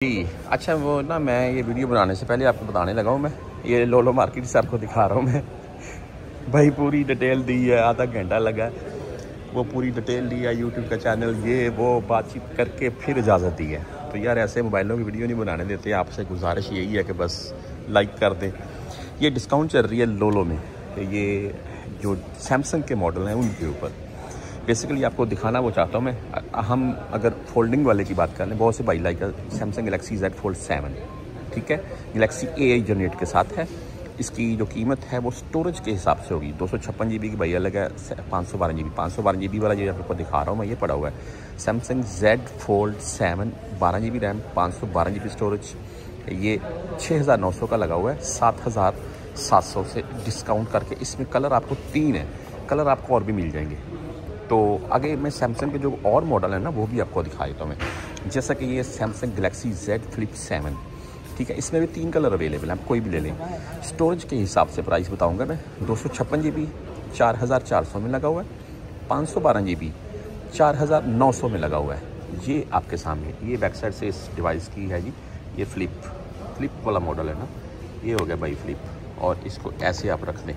जी अच्छा, वो ना मैं ये वीडियो बनाने से पहले आपको बताने लगा हूँ। मैं ये लोलो मार्केट से आपको दिखा रहा हूँ। मैं भाई पूरी डिटेल दी है, आधा घंटा लगा है, वो पूरी डिटेल दी है, यूट्यूब का चैनल ये वो बातचीत करके फिर इजाज़त दी है। तो यार ऐसे मोबाइलों की वीडियो नहीं बनाने देते। आपसे गुजारिश यही है कि बस लाइक कर दें। ये डिस्काउंट चल रही है लोलो में, तो ये जो सैमसंग के मॉडल हैं उनके ऊपर बेसिकली आपको दिखाना वो चाहता हूँ मैं। हम अगर फोल्डिंग वाले की बात कर लें, बहुत से भाई like Samsung Galaxy Z Fold 7, ठीक है, गैलेक्सी AI जनरेट के साथ है। इसकी जो कीमत है वो स्टोरेज के हिसाब से होगी। 256 GB की भाई अलग है, 512 GB वाला जो आपको दिखा रहा हूँ मैं, ये पड़ा हुआ है Samsung Z Fold 7, 12 GB RAM, 512 GB storage. ये 6900 का लगा हुआ है, 7700 से डिस्काउंट करके। इसमें कलर आपको 3 है, कलर आपको और भी मिल जाएंगे। तो आगे मैं सैमसंग के जो और मॉडल है ना वो भी आपको दिखा देता हूँ मैं। जैसा कि ये सैमसंग गैलेक्सी Z Flip 7, ठीक है, इसमें भी 3 कलर अवेलेबल हैं, आप कोई भी ले लें। स्टोरेज के हिसाब से प्राइस बताऊंगा मैं। 256 GB 4400 में लगा हुआ है, 512 GB 4900 में लगा हुआ है। ये आपके सामने ये बैक साइड से इस डिवाइस की है जी। ये फ्लिप वाला मॉडल है ना, ये हो गया भाई फ्लिप, और इसको ऐसे आप रख दें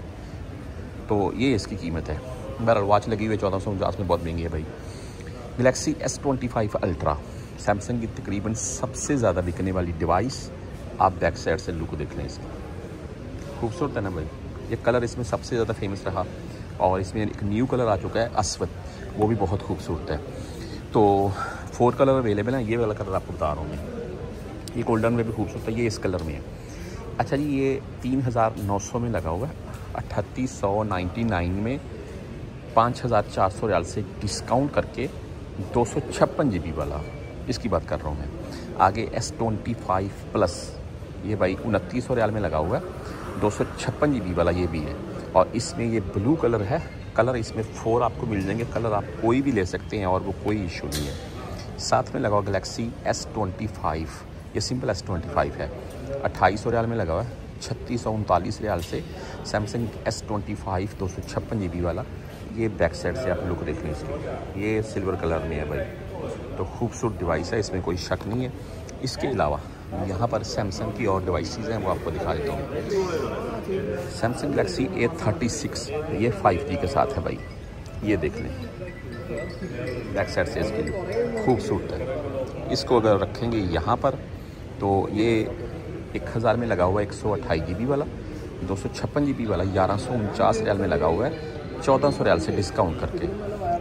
तो ये इसकी कीमत है। बहरहाल वॉच लगी हुई है 1449 में, बहुत महंगी है भाई। गैलेक्सी S25 अल्ट्रा, सैमसंग की तकरीबन सबसे ज़्यादा बिकने वाली डिवाइस। आप बैक साइड से लुक देख लें इसकी, खूबसूरत है ना भाई। ये कलर इसमें सबसे ज़्यादा फेमस रहा, और इसमें एक न्यू कलर आ चुका है अस्वद, वो भी बहुत खूबसूरत है। तो 4 कलर अवेलेबल हैं। ये वाला कलर आपको बता रहा हूँ मैं, ये गोल्डन में भी खूबसूरत है, ये इस कलर में है। अच्छा जी, ये 3900 में लगा हुआ है, 3899 में 5400 रियाल से डिस्काउंट करके 256 GB वाला, इसकी बात कर रहा हूँ मैं। आगे S25 प्लस, ये भाई 2900 रियाल में लगा हुआ है, 256 GB वाला ये भी है। और इसमें ये ब्लू कलर है, कलर इसमें 4 आपको मिल जाएंगे। कलर आप कोई भी ले सकते हैं और वो कोई इशू नहीं है। साथ में लगा हुआ गैलेक्सी S25, ये सिंपल S25 है, 2800 रियाल में लगा हुआ है, 3639 रियाल से सैमसंग S25 256 GB वाला। ये बैक साइड से आप लुक देख लें इसकी, ये सिल्वर कलर में है भाई। तो खूबसूरत डिवाइस है, इसमें कोई शक नहीं है। इसके अलावा यहाँ पर सैमसंग की और डिवाइसेस हैं, वो आपको दिखा देता हूँ। सैमसंग गैलेक्सी A36, ये 5G के साथ है भाई, ये देख लें बैक साइड से इसकी लुक खूबसूरत है। इसको अगर रखेंगे यहाँ पर तो ये 1000 में लगा हुआ है, 128 GB वाला, 256 GB वाला 1149 रियाल में लगा हुआ है, 1400 रियाल से डिस्काउंट करके।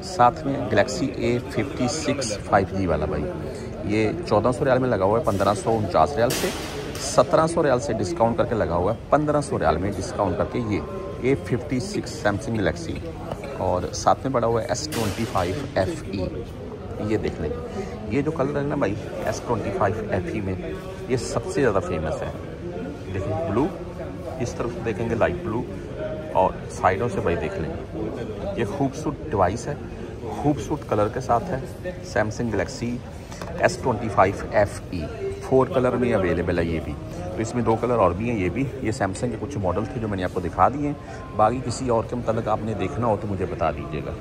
साथ में गैलेक्सी A56 5G वाला भाई, ये 1400 रियाल में लगा हुआ है, 1549 रियाल से, 1700 रियाल से डिस्काउंट करके लगा हुआ है, 1500 रियाल में डिस्काउंट करके ये A56 सैमसंग गैलेक्सी। और साथ में पड़ा हुआ है S25 FE, ये देख लें। ये जो कलर है ना भाई S25 FE में, ये सबसे ज़्यादा फेमस है। देखिए ब्लू, इस तरफ देखेंगे लाइट ब्लू, और साइडों से भाई देख लें। ये खूबसूरत डिवाइस है, खूबसूरत कलर के साथ है Samsung Galaxy S25 FE। 4 colour में अवेलेबल है ये भी। तो इसमें 2 कलर और भी हैं। ये भी, ये सैमसंग के कुछ मॉडल थे जो मैंने आपको दिखा दिए हैं। बाकी किसी और के मतलब आपने देखना हो तो मुझे बता दीजिएगा।